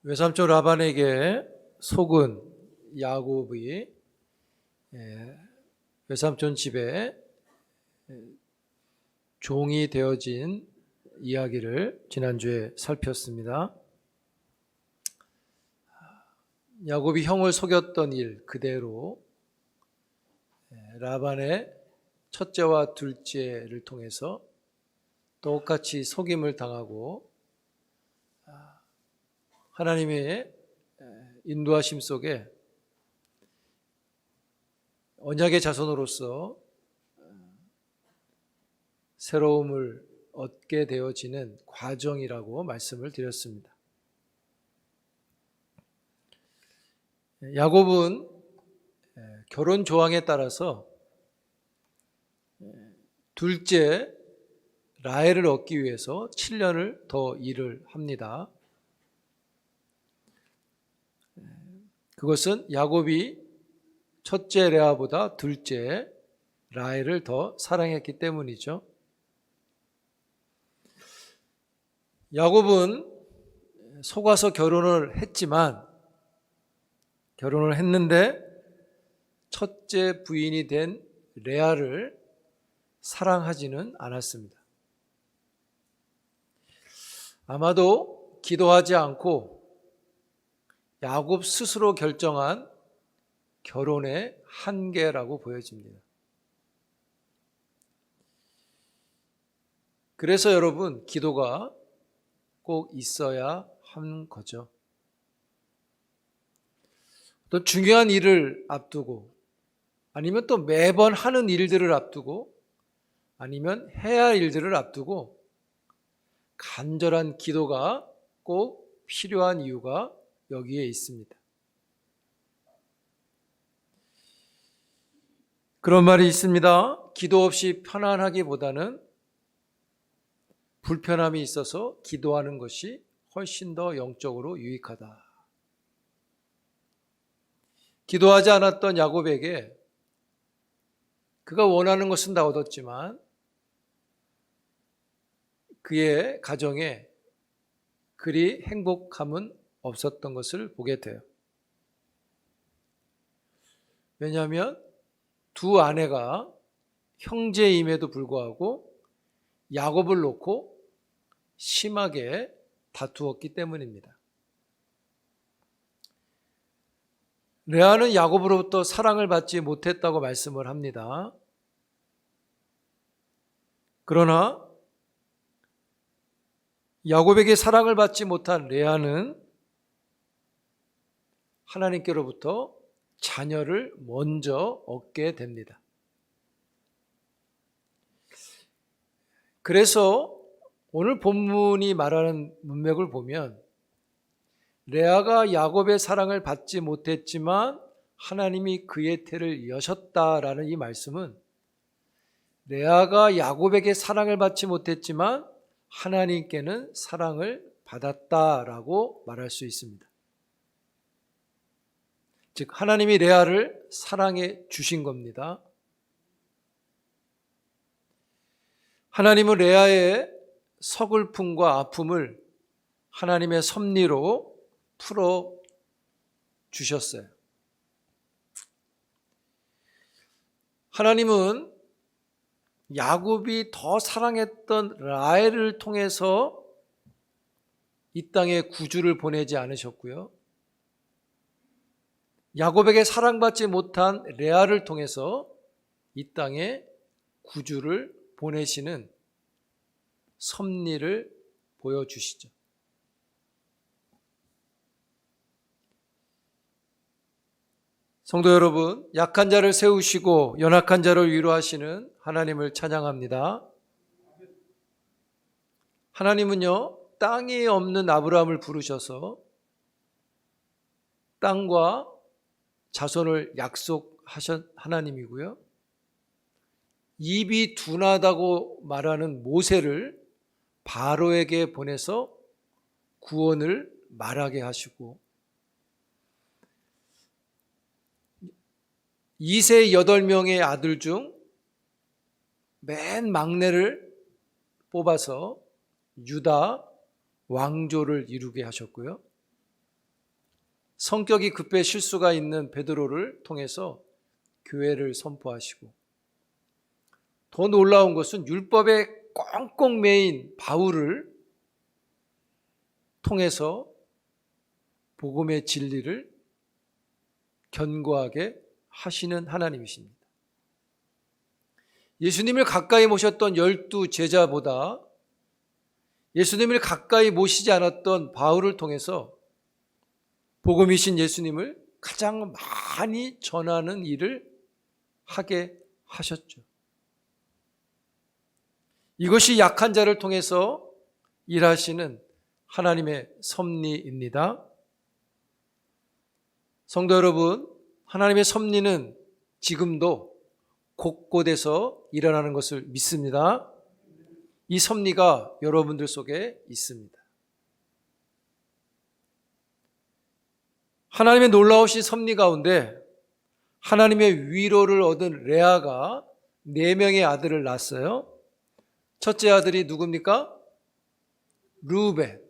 외삼촌 라반에게 속은 야곱이 외삼촌 집에 종이 되어진 이야기를 지난주에 살폈습니다. 야곱이 형을 속였던 일 그대로 라반의 첫째와 둘째를 통해서 똑같이 속임을 당하고 하나님의 인도하심 속에 언약의 자손으로서 새로움을 얻게 되어지는 과정이라고 말씀을 드렸습니다. 야곱은 결혼 조항에 따라서 둘째 라헬을 얻기 위해서 7년을 더 일을 합니다. 그것은 야곱이 첫째 레아보다 둘째 라헬을 더 사랑했기 때문이죠. 야곱은 속아서 결혼을 했는데 첫째 부인이 된 레아를 사랑하지는 않았습니다. 아마도 기도하지 않고 야곱 스스로 결정한 결혼의 한계라고 보여집니다. 그래서 여러분, 기도가 꼭 있어야 하는 거죠. 또 중요한 일을 앞두고, 아니면 또 매번 하는 일들을 앞두고, 아니면 해야 할 일들을 앞두고 간절한 기도가 꼭 필요한 이유가 여기에 있습니다. 그런 말이 있습니다. 기도 없이 편안하기보다는 불편함이 있어서 기도하는 것이 훨씬 더 영적으로 유익하다. 기도하지 않았던 야곱에게 그가 원하는 것은 다 얻었지만 그의 가정에 그리 행복함은 없었던 것을 보게 돼요. 왜냐하면 두 아내가 형제임에도 불구하고 야곱을 놓고 심하게 다투었기 때문입니다. 레아는 야곱으로부터 사랑을 받지 못했다고 말씀을 합니다. 그러나 야곱에게 사랑을 받지 못한 레아는 하나님께로부터 자녀를 먼저 얻게 됩니다. 그래서 오늘 본문이 말하는 문맥을 보면 레아가 야곱의 사랑을 받지 못했지만 하나님이 그의 태를 여셨다라는 이 말씀은 레아가 야곱에게 사랑을 받지 못했지만 하나님께는 사랑을 받았다라고 말할 수 있습니다. 즉 하나님이 레아를 사랑해 주신 겁니다. 하나님은 레아의 서글픔과 아픔을 하나님의 섭리로 풀어 주셨어요. 하나님은 야곱이 더 사랑했던 라헬을 통해서 이 땅에 구주를 보내지 않으셨고요. 야곱에게 사랑받지 못한 레아를 통해서 이 땅에 구주를 보내시는 섭리를 보여주시죠. 성도 여러분, 약한 자를 세우시고 연약한 자를 위로하시는 하나님을 찬양합니다. 하나님은요, 땅이 없는 아브라함을 부르셔서 땅과 자손을 약속하신 하나님이고요. 입이 둔하다고 말하는 모세를 바로에게 보내서 구원을 말하게 하시고 2세 8명의 아들 중 맨 막내를 뽑아서 유다 왕조를 이루게 하셨고요. 성격이 급해 실수가 있는 베드로를 통해서 교회를 선포하시고, 더 놀라운 것은 율법에 꽁꽁 매인 바울을 통해서 복음의 진리를 견고하게 하시는 하나님이십니다. 예수님을 가까이 모셨던 12 제자보다 예수님을 가까이 모시지 않았던 바울을 통해서 복음이신 예수님을 가장 많이 전하는 일을 하게 하셨죠. 이것이 약한 자를 통해서 일하시는 하나님의 섭리입니다. 성도 여러분, 하나님의 섭리는 지금도 곳곳에서 일어나는 것을 믿습니다. 이 섭리가 여러분들 속에 있습니다. 하나님의 놀라우신 섭리 가운데 하나님의 위로를 얻은 레아가 4명의 아들을 낳았어요. 첫째 아들이 누굽니까? 르우벤.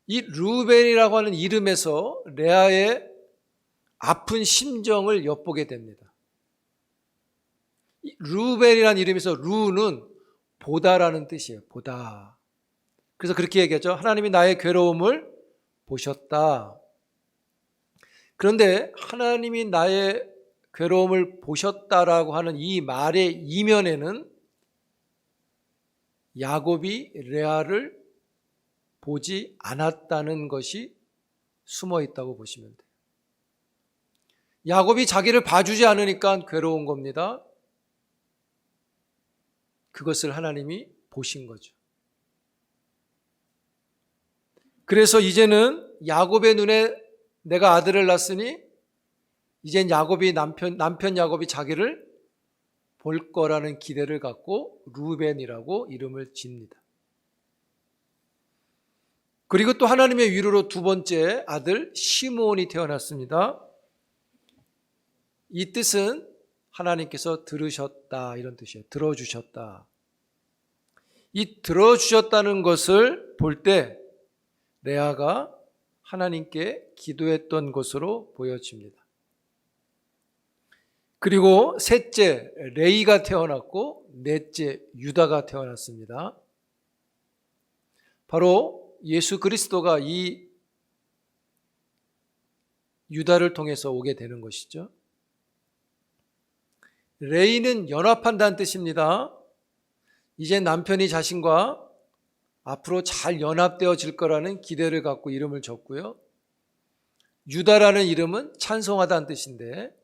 이 르우벤이라고 하는 이름에서 레아의 아픈 심정을 엿보게 됩니다. 르우벤이라는 이름에서 루는 보다라는 뜻이에요. 보다. 그래서 그렇게 얘기하죠. 하나님이 나의 괴로움을 보셨다. 그런데 하나님이 나의 괴로움을 보셨다라고 하는 이 말의 이면에는 야곱이 레아를 보지 않았다는 것이 숨어 있다고 보시면 돼요. 야곱이 자기를 봐주지 않으니까 괴로운 겁니다. 그것을 하나님이 보신 거죠. 그래서 이제는 야곱의 눈에 내가 아들을 낳았으니 이젠 야곱이 남편 야곱이 자기를 볼 거라는 기대를 갖고 르우벤이라고 이름을 짓니다. 그리고 또 하나님의 위로로 두 번째 아들 시므온이 태어났습니다. 이 뜻은 하나님께서 들으셨다 이런 뜻이에요. 들어주셨다. 이 들어주셨다는 것을 볼 때 레아가 하나님께 기도했던 것으로 보여집니다. 그리고 셋째 레이가 태어났고 넷째 유다가 태어났습니다. 바로 예수 그리스도가 이 유다를 통해서 오게 되는 것이죠. 레이는 연합한다는 뜻입니다. 이제 남편이 자신과 앞으로 잘 연합되어질 거라는 기대를 갖고 이름을 줬고요. 유다라는 이름은 찬송하다는 뜻인데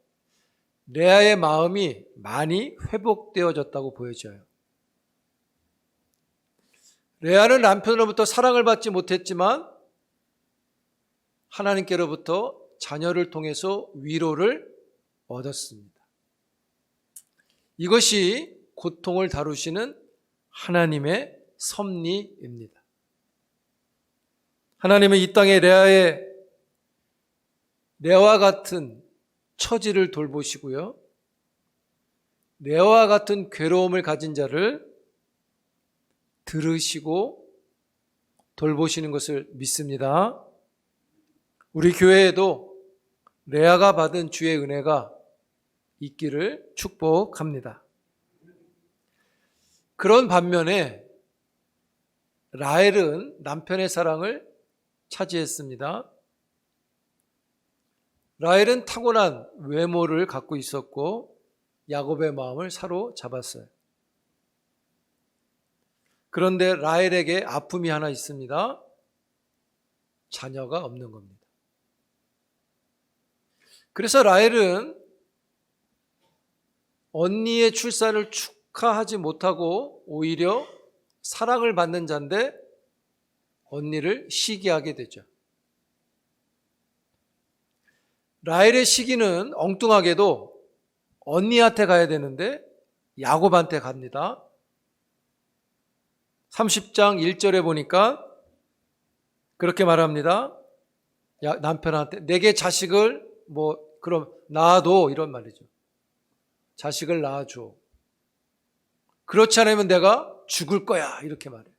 레아의 마음이 많이 회복되어졌다고 보여져요. 레아는 남편으로부터 사랑을 받지 못했지만 하나님께로부터 자녀를 통해서 위로를 얻었습니다. 이것이 고통을 다루시는 하나님의 섭리입니다. 하나님은 이 땅에 레아와 같은 처지를 돌보시고요. 레아와 같은 괴로움을 가진 자를 들으시고 돌보시는 것을 믿습니다. 우리 교회에도 레아가 받은 주의 은혜가 있기를 축복합니다. 그런 반면에 라헬은 남편의 사랑을 차지했습니다. 라헬은 타고난 외모를 갖고 있었고 야곱의 마음을 사로잡았어요. 그런데 라헬에게 아픔이 하나 있습니다. 자녀가 없는 겁니다. 그래서 라헬은 언니의 출산을 축하하지 못하고 오히려 사랑을 받는 자인데 언니를 시기하게 되죠. 라헬의 시기는 엉뚱하게도 언니한테 가야 되는데 야곱한테 갑니다. 30장 1절에 보니까 그렇게 말합니다. 남편한테 내게 자식을 그럼 낳아도 이런 말이죠. 자식을 낳아줘. 그렇지 않으면 내가 죽을 거야 이렇게 말해요.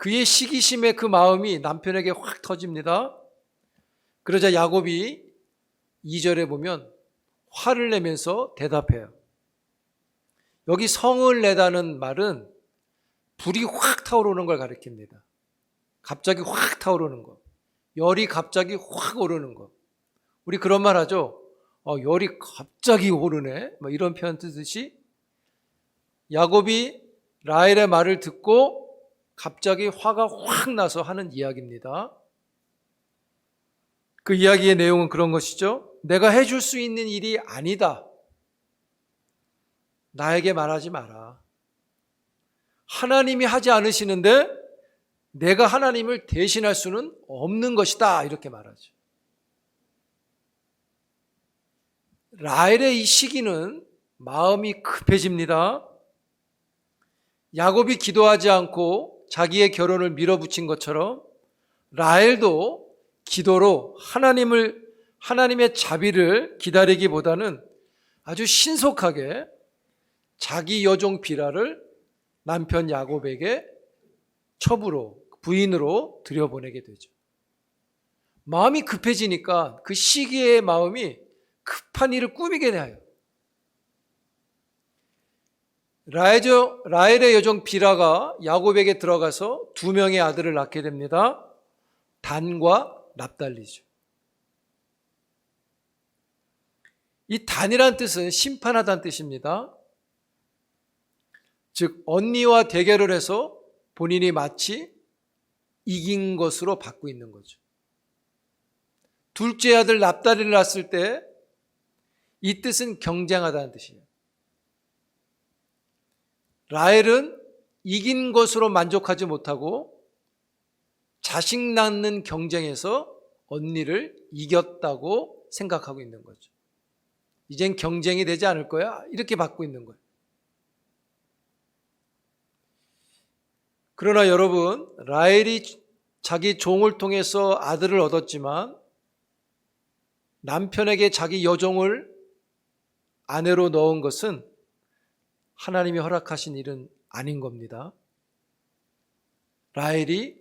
그의 시기심에 그 마음이 남편에게 확 터집니다. 그러자 야곱이 2절에 보면 화를 내면서 대답해요. 여기 성을 내다는 말은 불이 확 타오르는 걸 가리킵니다. 갑자기 확 타오르는 거. 열이 갑자기 확 오르는 거. 우리 그런 말 하죠. 열이 갑자기 오르네. 이런 표현 쓰듯이 야곱이 라헬의 말을 듣고 갑자기 화가 확 나서 하는 이야기입니다. 그 이야기의 내용은 그런 것이죠. 내가 해줄 수 있는 일이 아니다. 나에게 말하지 마라. 하나님이 하지 않으시는데 내가 하나님을 대신할 수는 없는 것이다. 이렇게 말하죠. 라헬의 이 시기는 마음이 급해집니다. 야곱이 기도하지 않고 자기의 결혼을 밀어붙인 것처럼 라헬도 기도로 하나님의 자비를 기다리기보다는 아주 신속하게 자기 여종 비라를 남편 야곱에게 부인으로 들여보내게 되죠. 마음이 급해지니까 그 시기의 마음이 급한 일을 꾸미게 돼요. 라헬의 여종 비라가 야곱에게 들어가서 2명의 아들을 낳게 됩니다. 단과 납달리죠. 이 단이란 뜻은 심판하다는 뜻입니다. 즉 언니와 대결을 해서 본인이 마치 이긴 것으로 받고 있는 거죠. 둘째 아들 납달리를 낳았을 때 이 뜻은 경쟁하다는 뜻이에요. 라헬은 이긴 것으로 만족하지 못하고 자식 낳는 경쟁에서 언니를 이겼다고 생각하고 있는 거죠. 이젠 경쟁이 되지 않을 거야. 이렇게 받고 있는 거예요. 그러나 여러분, 라헬이 자기 종을 통해서 아들을 얻었지만 남편에게 자기 여종을 아내로 넣은 것은 하나님이 허락하신 일은 아닌 겁니다. 라헬이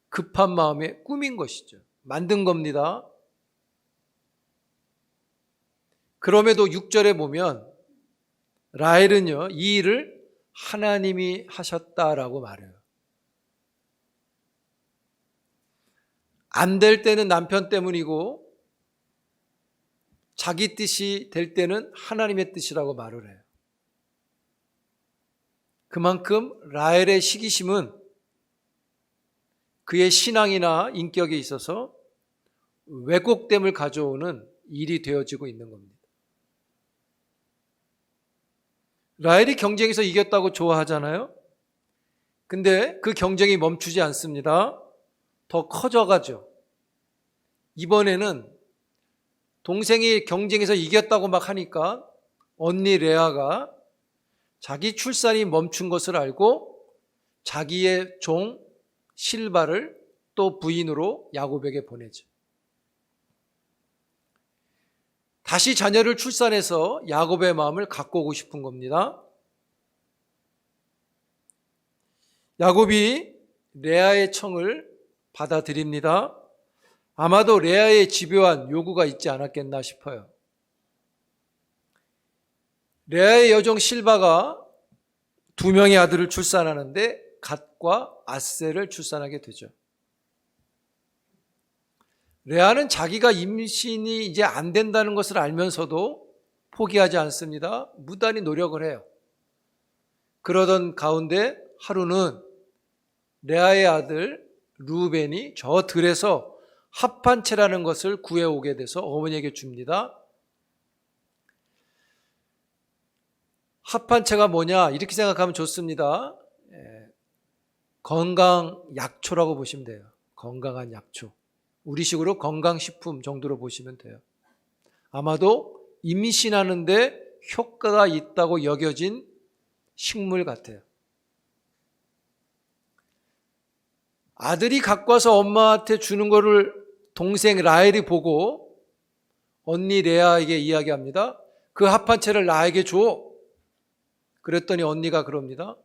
급한 마음에 꾸민 것이죠. 만든 겁니다. 그럼에도 6절에 보면 라헬은요, 이 일을 하나님이 하셨다라고 말해요. 안 될 때는 남편 때문이고 자기 뜻이 될 때는 하나님의 뜻이라고 말을 해요. 그만큼 라헬의 시기심은 그의 신앙이나 인격에 있어서 왜곡됨을 가져오는 일이 되어지고 있는 겁니다. 라헬이 경쟁에서 이겼다고 좋아하잖아요. 근데 그 경쟁이 멈추지 않습니다. 더 커져가죠. 이번에는 동생이 경쟁에서 이겼다고 막 하니까 언니 레아가 자기 출산이 멈춘 것을 알고 자기의 종 실바를 또 부인으로 야곱에게 보내죠. 다시 자녀를 출산해서 야곱의 마음을 갖고 오고 싶은 겁니다. 야곱이 레아의 청을 받아들입니다. 아마도 레아의 집요한 요구가 있지 않았겠나 싶어요. 레아의 여종 실바가 2명의 아들을 출산하는데 갓과 아셀을 출산하게 되죠. 레아는 자기가 임신이 이제 안 된다는 것을 알면서도 포기하지 않습니다. 무단히 노력을 해요. 그러던 가운데 하루는 레아의 아들 루벤이 저 들에서 합판채라는 것을 구해오게 돼서 어머니에게 줍니다. 합판채가 뭐냐 이렇게 생각하면 좋습니다. 건강 약초라고 보시면 돼요. 건강한 약초. 우리식으로 건강식품 정도로 보시면 돼요. 아마도 임신하는데 효과가 있다고 여겨진 식물 같아요. 아들이 갖고 와서 엄마한테 주는 거를 동생 라헬이 보고 언니 레아에게 이야기합니다. 그 합판채를 나에게 줘. 그랬더니 언니가 그럽니다.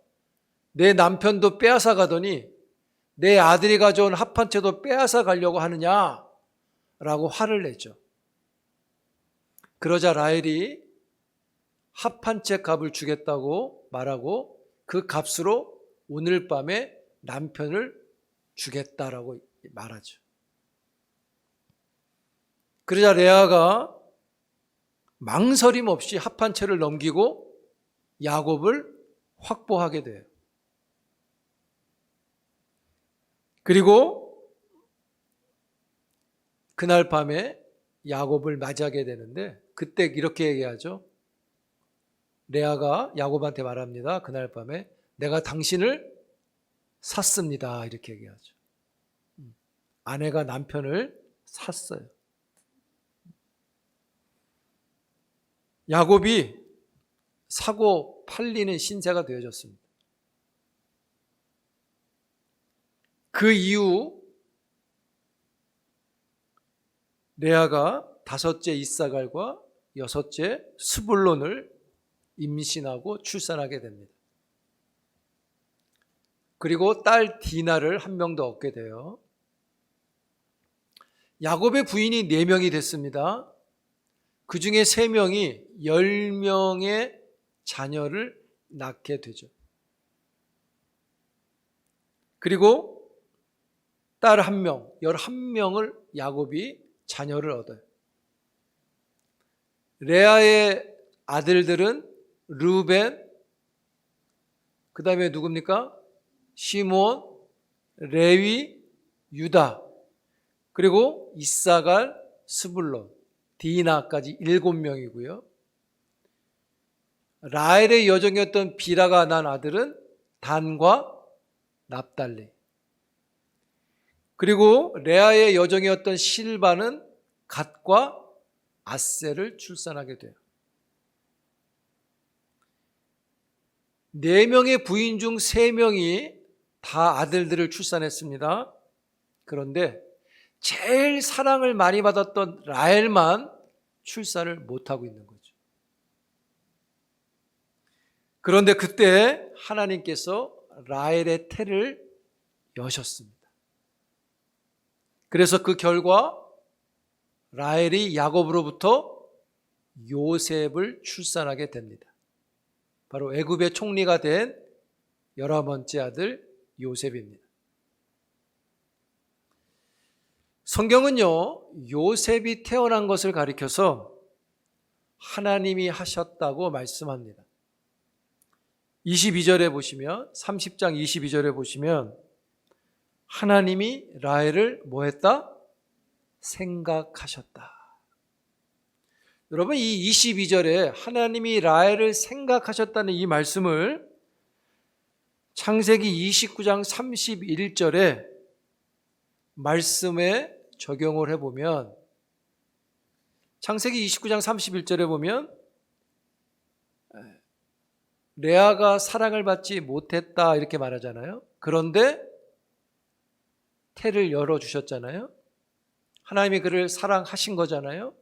내 남편도 빼앗아 가더니 내 아들이 가져온 합 한 채도 빼앗아 가려고 하느냐라고 화를 내죠. 그러자 라헬이 합 한 채 값을 주겠다고 말하고 그 값으로 오늘 밤에 남편을 주겠다라고 말하죠. 그러자 레아가 망설임 없이 합 한 채를 넘기고 야곱을 확보하게 돼요. 그리고 그날 밤에 야곱을 맞이하게 되는데 그때 이렇게 얘기하죠. 레아가 야곱한테 말합니다. 그날 밤에 내가 당신을 샀습니다. 이렇게 얘기하죠. 아내가 남편을 샀어요. 야곱이 사고 팔리는 신세가 되어졌습니다. 그 이후 레아가 다섯째 이사갈과 여섯째 스불론을 임신하고 출산하게 됩니다. 그리고 딸 디나를 한 명 더 얻게 돼요. 야곱의 부인이 4명이 됐습니다. 그 중에 3명이 10명의 자녀를 낳게 되죠. 그리고 딸 1명, 11명을 야곱이 자녀를 얻어요. 레아의 아들들은 르우벤, 그 다음에 누굽니까? 시몬, 레위, 유다, 그리고 이사갈, 스불론, 디나까지 7명이고요. 라헬의 여종이었던 비라가 난 아들은 단과 납달리, 그리고 레아의 여종이었던 실바는 갓과 아셀을 출산하게 돼요. 4명의 부인 중 3명이 다 아들들을 출산했습니다. 그런데 제일 사랑을 많이 받았던 라헬만 출산을 못하고 있는 거죠. 그런데 그때 하나님께서 라헬의 태를 여셨습니다. 그래서 그 결과 라헬이 야곱으로부터 요셉을 출산하게 됩니다. 바로 애굽의 총리가 된 11번째 아들 요셉입니다. 성경은요, 요셉이 태어난 것을 가리켜서 하나님이 하셨다고 말씀합니다. 22절에 보시면, 30장 22절에 보시면 하나님이 라헬을 뭐 했다? 생각하셨다. 여러분, 이 22절에 하나님이 라헬을 생각하셨다는 이 말씀을 창세기 29장 31절에 말씀에 적용을 해보면, 창세기 29장 31절에 보면 레아가 사랑을 받지 못했다 이렇게 말하잖아요. 그런데 태를 열어주셨잖아요. 하나님이 그를 사랑하신 거잖아요.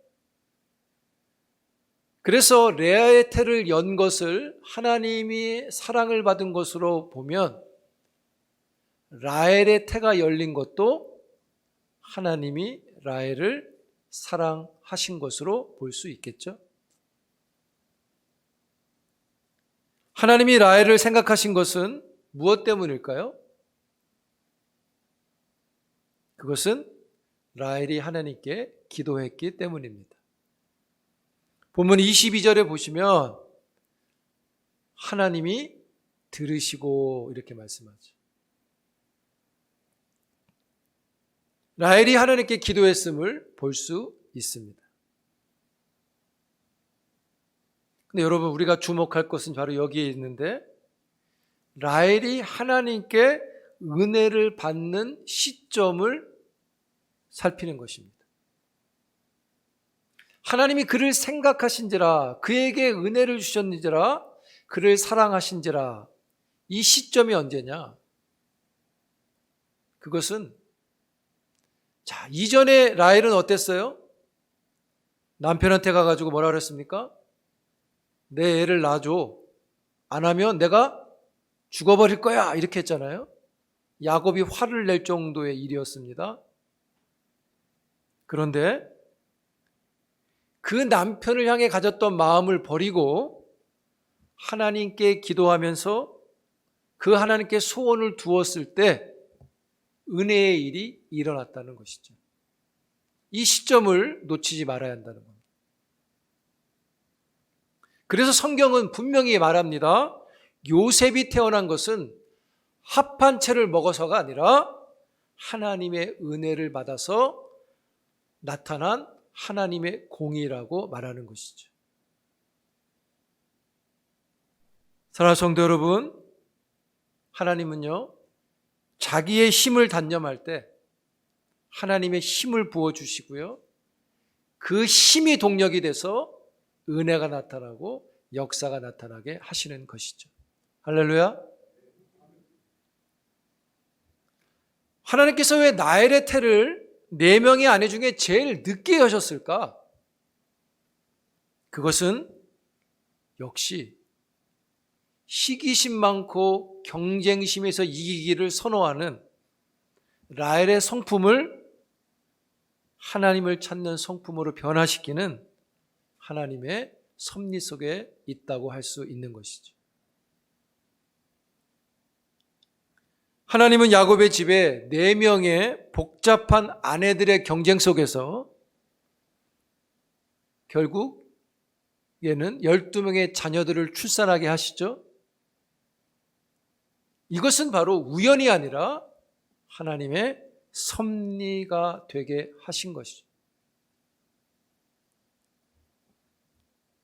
그래서 레아의 태를 연 것을 하나님이 사랑을 받은 것으로 보면 라헬의 태가 열린 것도 하나님이 라헬을 사랑하신 것으로 볼 수 있겠죠. 하나님이 라헬을 생각하신 것은 무엇 때문일까요? 그것은 라헬이 하나님께 기도했기 때문입니다. 본문 22절에 보시면 하나님이 들으시고 이렇게 말씀하죠. 라헬이 하나님께 기도했음을 볼 수 있습니다. 근데 여러분, 우리가 주목할 것은 바로 여기에 있는데, 라헬이 하나님께 은혜를 받는 시점을 살피는 것입니다. 하나님이 그를 생각하신지라, 그에게 은혜를 주셨는지라, 그를 사랑하신지라, 이 시점이 언제냐? 그것은, 자, 이전에 라헬은 어땠어요? 남편한테 가가지고 뭐라 그랬습니까? 내 애를 낳아줘. 안 하면 내가 죽어버릴 거야. 이렇게 했잖아요. 야곱이 화를 낼 정도의 일이었습니다. 그런데 그 남편을 향해 가졌던 마음을 버리고 하나님께 기도하면서 그 하나님께 소원을 두었을 때 은혜의 일이 일어났다는 것이죠. 이 시점을 놓치지 말아야 한다는 겁니다. 그래서 성경은 분명히 말합니다. 요셉이 태어난 것은 합한 채를 먹어서가 아니라 하나님의 은혜를 받아서 나타난 하나님의 공의라고 말하는 것이죠. 사랑하는 성도 여러분, 하나님은요, 자기의 힘을 단념할 때 하나님의 힘을 부어주시고요, 그 힘이 동력이 돼서 은혜가 나타나고 역사가 나타나게 하시는 것이죠. 할렐루야. 하나님께서 왜 나엘의 태를 4명의 아내 중에 제일 늦게 여셨을까? 그것은 역시 시기심 많고 경쟁심에서 이기기를 선호하는 라헬의 성품을 하나님을 찾는 성품으로 변화시키는 하나님의 섭리 속에 있다고 할 수 있는 것이죠. 하나님은 야곱의 집에 4명의 복잡한 아내들의 경쟁 속에서 결국 얘는 12명의 자녀들을 출산하게 하시죠. 이것은 바로 우연이 아니라 하나님의 섭리가 되게 하신 것이죠.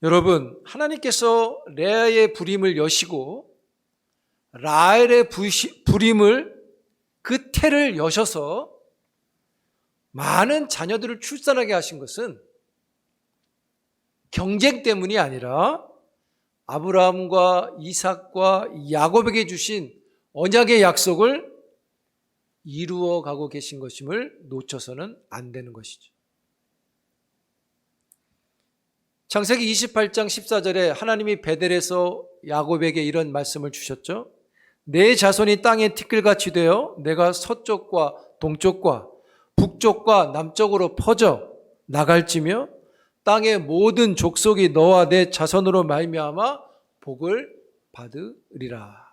여러분, 하나님께서 레아의 부림을 여시고 라헬의 부림을 그 태를 여셔서 많은 자녀들을 출산하게 하신 것은 경쟁 때문이 아니라 아브라함과 이삭과 야곱에게 주신 언약의 약속을 이루어 가고 계신 것임을 놓쳐서는 안 되는 것이죠. 창세기 28장 14절에 하나님이 베델에서 야곱에게 이런 말씀을 주셨죠. 내 자손이 땅에 티끌같이 되어 내가 서쪽과 동쪽과 북쪽과 남쪽으로 퍼져 나갈지며 땅의 모든 족속이 너와 내 자손으로 말미암아 복을 받으리라.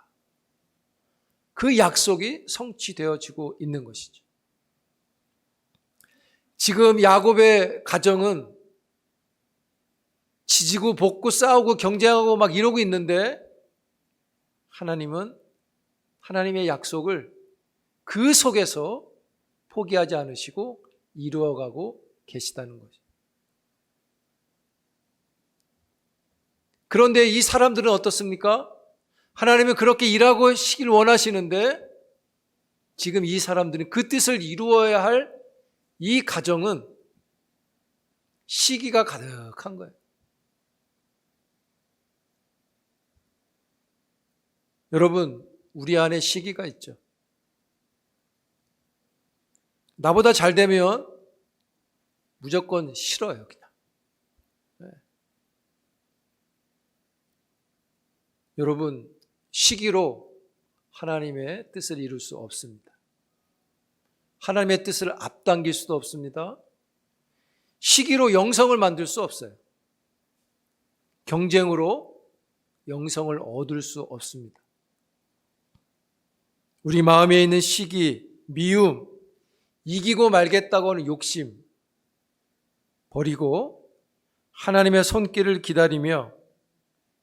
그 약속이 성취되어지고 있는 것이죠. 지금 야곱의 가정은 지지고 볶고 싸우고 경쟁하고 막 이러고 있는데 하나님은 하나님의 약속을 그 속에서 포기하지 않으시고 이루어가고 계시다는 거죠. 그런데 이 사람들은 어떻습니까? 하나님은 그렇게 일하고 시길 원하시는데 지금 이 사람들은 그 뜻을 이루어야 할 이 가정은 시기가 가득한 거예요. 여러분, 우리 안에 시기가 있죠. 나보다 잘 되면 무조건 싫어요, 그냥. 네. 여러분, 시기로 하나님의 뜻을 이룰 수 없습니다. 하나님의 뜻을 앞당길 수도 없습니다. 시기로 영성을 만들 수 없어요. 경쟁으로 영성을 얻을 수 없습니다. 우리 마음에 있는 시기, 미움, 이기고 말겠다고 하는 욕심 버리고 하나님의 손길을 기다리며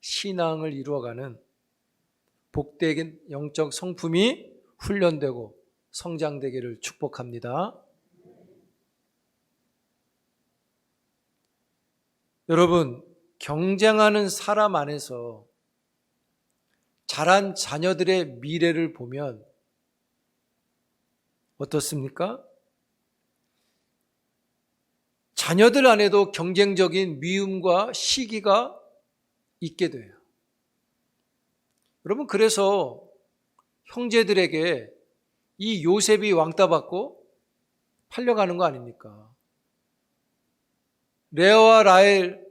신앙을 이루어가는 복된 영적 성품이 훈련되고 성장되기를 축복합니다. 여러분, 경쟁하는 사람 안에서 자란 자녀들의 미래를 보면 어떻습니까? 자녀들 안에도 경쟁적인 미움과 시기가 있게 돼요. 여러분, 그래서 형제들에게 이 요셉이 왕따 받고 팔려가는 거 아닙니까? 레아와 라헬,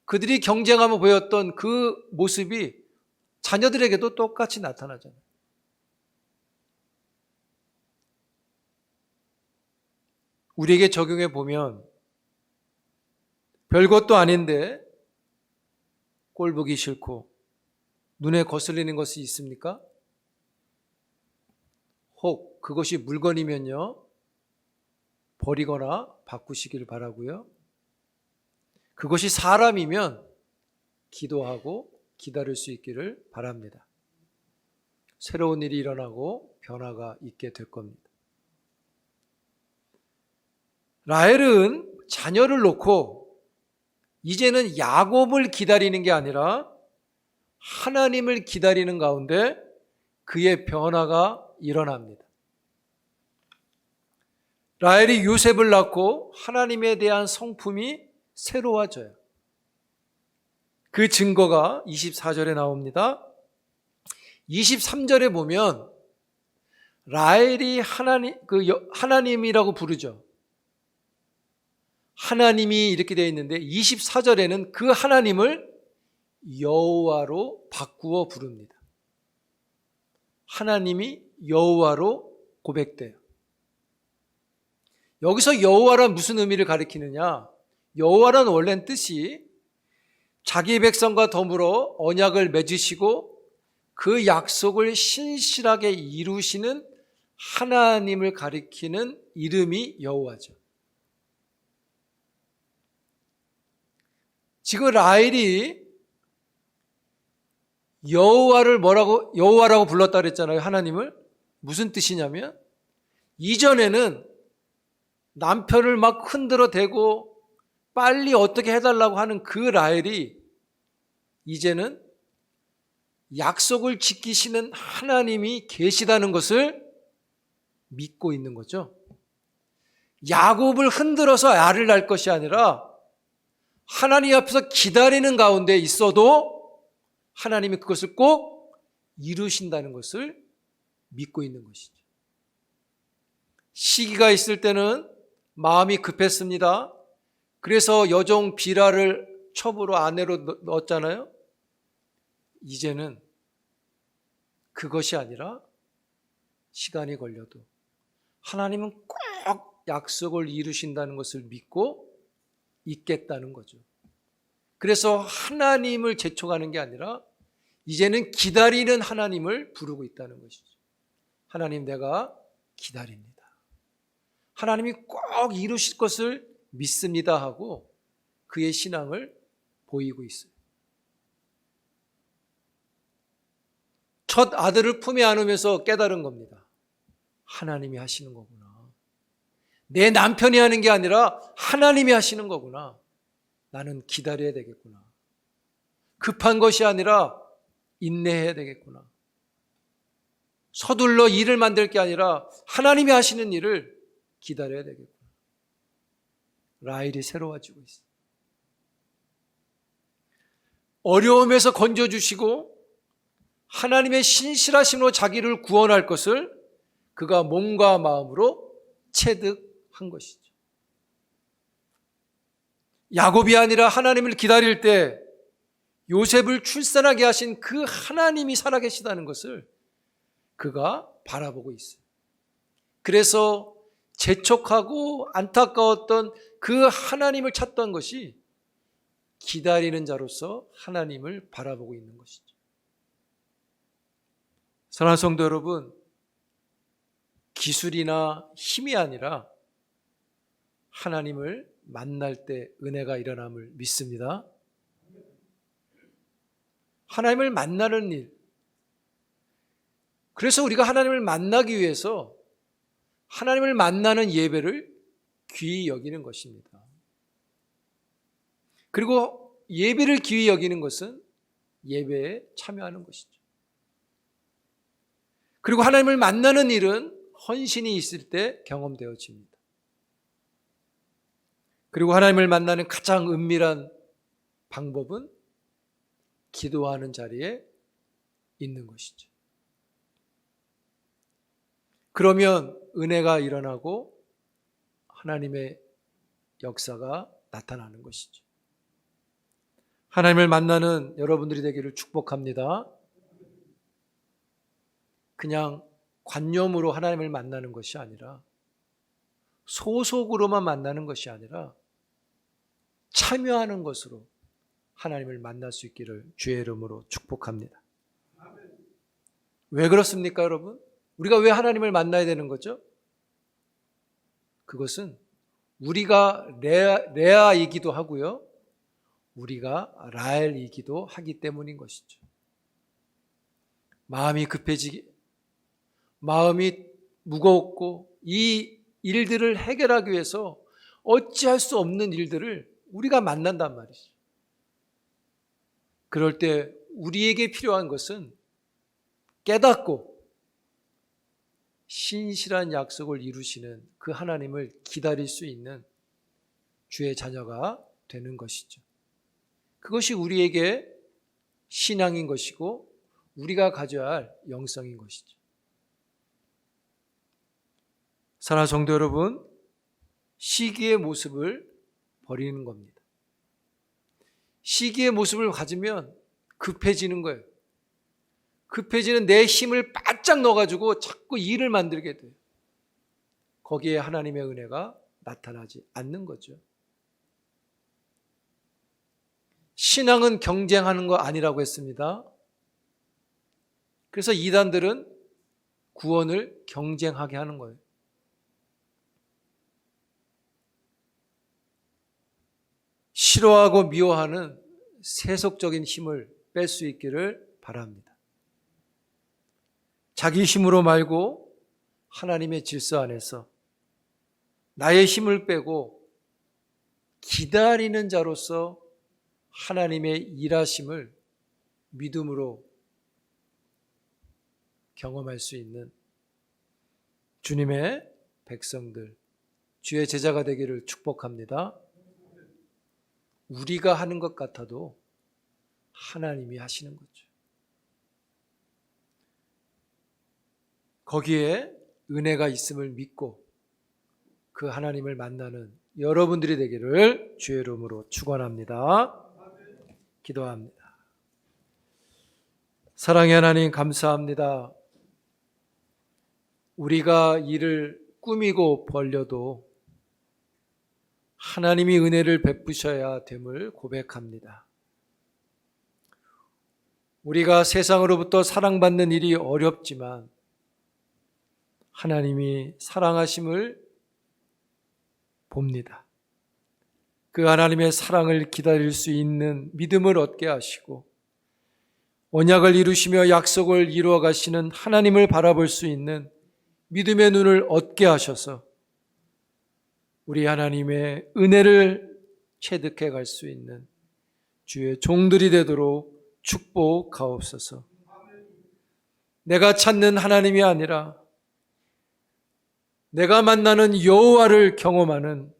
그들이 경쟁하며 보였던 그 모습이 자녀들에게도 똑같이 나타나잖아요. 우리에게 적용해 보면 별것도 아닌데 꼴 보기 싫고 눈에 거슬리는 것이 있습니까? 혹 그것이 물건이면요, 버리거나 바꾸시길 바라고요. 그것이 사람이면 기도하고 기다릴 수 있기를 바랍니다. 새로운 일이 일어나고 변화가 있게 될 겁니다. 라헬은 자녀를 놓고 이제는 야곱을 기다리는 게 아니라 하나님을 기다리는 가운데 그의 변화가 일어납니다. 라헬이 요셉을 낳고 하나님에 대한 성품이 새로워져요. 그 증거가 24절에 나옵니다. 23절에 보면 라헬이 하나님이라고 부르죠. 하나님이 이렇게 되어 있는데 24절에는 그 하나님을 여호와로 바꾸어 부릅니다. 하나님이 여호와로 고백돼요. 여기서 여호와란 무슨 의미를 가리키느냐? 여호와란 원래는 뜻이 자기 백성과 더불어 언약을 맺으시고 그 약속을 신실하게 이루시는 하나님을 가리키는 이름이 여호와죠. 지금 라헬이 여호와라고 불렀다 그랬잖아요. 하나님을. 무슨 뜻이냐면 이전에는 남편을 막 흔들어 대고 빨리 어떻게 해달라고 하는 그 라헬이 이제는 약속을 지키시는 하나님이 계시다는 것을 믿고 있는 거죠. 야곱을 흔들어서 알을 낳을 것이 아니라 하나님 앞에서 기다리는 가운데 있어도 하나님이 그것을 꼭 이루신다는 것을 믿고 있는 것이죠. 시기가 있을 때는 마음이 급했습니다. 그래서 여종 비라를 첩으로 아내로 넣었잖아요. 이제는 그것이 아니라 시간이 걸려도 하나님은 꼭 약속을 이루신다는 것을 믿고 있겠다는 거죠. 그래서 하나님을 재촉하는 게 아니라 이제는 기다리는 하나님을 부르고 있다는 것이죠. 하나님, 내가 기다립니다. 하나님이 꼭 이루실 것을 믿습니다 하고 그의 신앙을 보이고 있어요. 첫 아들을 품에 안으면서 깨달은 겁니다. 하나님이 하시는 거구나. 내 남편이 하는 게 아니라 하나님이 하시는 거구나. 나는 기다려야 되겠구나. 급한 것이 아니라 인내해야 되겠구나. 서둘러 일을 만들 게 아니라 하나님이 하시는 일을 기다려야 되겠구나. 라헬이 새로워지고 있어요. 어려움에서 건져주시고 하나님의 신실하심으로 자기를 구원할 것을 그가 몸과 마음으로 체득한 것이죠. 야곱이 아니라 하나님을 기다릴 때 요셉을 출산하게 하신 그 하나님이 살아계시다는 것을 그가 바라보고 있어요. 그래서 재촉하고 안타까웠던 그 하나님을 찾던 것이 기다리는 자로서 하나님을 바라보고 있는 것이죠. 사랑하는 성도 여러분, 기술이나 힘이 아니라 하나님을 만날 때 은혜가 일어남을 믿습니다. 하나님을 만나는 일. 그래서 우리가 하나님을 만나기 위해서 하나님을 만나는 예배를 귀히 여기는 것입니다. 그리고 예배를 귀히 여기는 것은 예배에 참여하는 것이죠. 그리고 하나님을 만나는 일은 헌신이 있을 때 경험되어집니다. 그리고 하나님을 만나는 가장 은밀한 방법은 기도하는 자리에 있는 것이죠. 그러면 은혜가 일어나고 하나님의 역사가 나타나는 것이죠. 하나님을 만나는 여러분들이 되기를 축복합니다. 그냥 관념으로 하나님을 만나는 것이 아니라 소속으로만 만나는 것이 아니라 참여하는 것으로 하나님을 만날 수 있기를 주의 이름으로 축복합니다. 왜 그렇습니까, 여러분? 우리가 왜 하나님을 만나야 되는 거죠? 그것은 우리가 레아이기도 하고요, 우리가 라헬이기도 하기 때문인 것이죠. 마음이 급해지기, 마음이 무겁고 이 일들을 해결하기 위해서 어찌할 수 없는 일들을 우리가 만난단 말이죠. 그럴 때 우리에게 필요한 것은 깨닫고 신실한 약속을 이루시는 그 하나님을 기다릴 수 있는 주의 자녀가 되는 것이죠. 그것이 우리에게 신앙인 것이고 우리가 가져야 할 영성인 것이죠. 사랑하는 성도 여러분, 시기의 모습을 버리는 겁니다. 시기의 모습을 가지면 급해지는 거예요. 급해지는 내 힘을 바짝 넣어가지고 자꾸 일을 만들게 돼요. 거기에 하나님의 은혜가 나타나지 않는 거죠. 신앙은 경쟁하는 거 아니라고 했습니다. 그래서 이단들은 구원을 경쟁하게 하는 거예요. 싫어하고 미워하는 세속적인 힘을 뺄 수 있기를 바랍니다. 자기 힘으로 말고 하나님의 질서 안에서 나의 힘을 빼고 기다리는 자로서 하나님의 일하심을 믿음으로 경험할 수 있는 주님의 백성들, 주의 제자가 되기를 축복합니다. 우리가 하는 것 같아도 하나님이 하시는 거죠. 거기에 은혜가 있음을 믿고 그 하나님을 만나는 여러분들이 되기를 주의 이름으로 축원합니다. 기도합니다. 사랑의 하나님, 감사합니다. 우리가 일을 꾸미고 벌려도 하나님이 은혜를 베푸셔야 됨을 고백합니다. 우리가 세상으로부터 사랑받는 일이 어렵지만 하나님이 사랑하심을 봅니다. 그 하나님의 사랑을 기다릴 수 있는 믿음을 얻게 하시고 언약을 이루시며 약속을 이루어 가시는 하나님을 바라볼 수 있는 믿음의 눈을 얻게 하셔서 우리 하나님의 은혜를 체득해 갈 수 있는 주의 종들이 되도록 축복하옵소서. 내가 찾는 하나님이 아니라 내가 만나는 여호와를 경험하는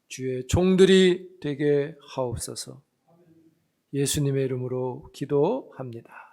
주의 종들이 되게 하옵소서. 예수님의 이름으로 기도합니다.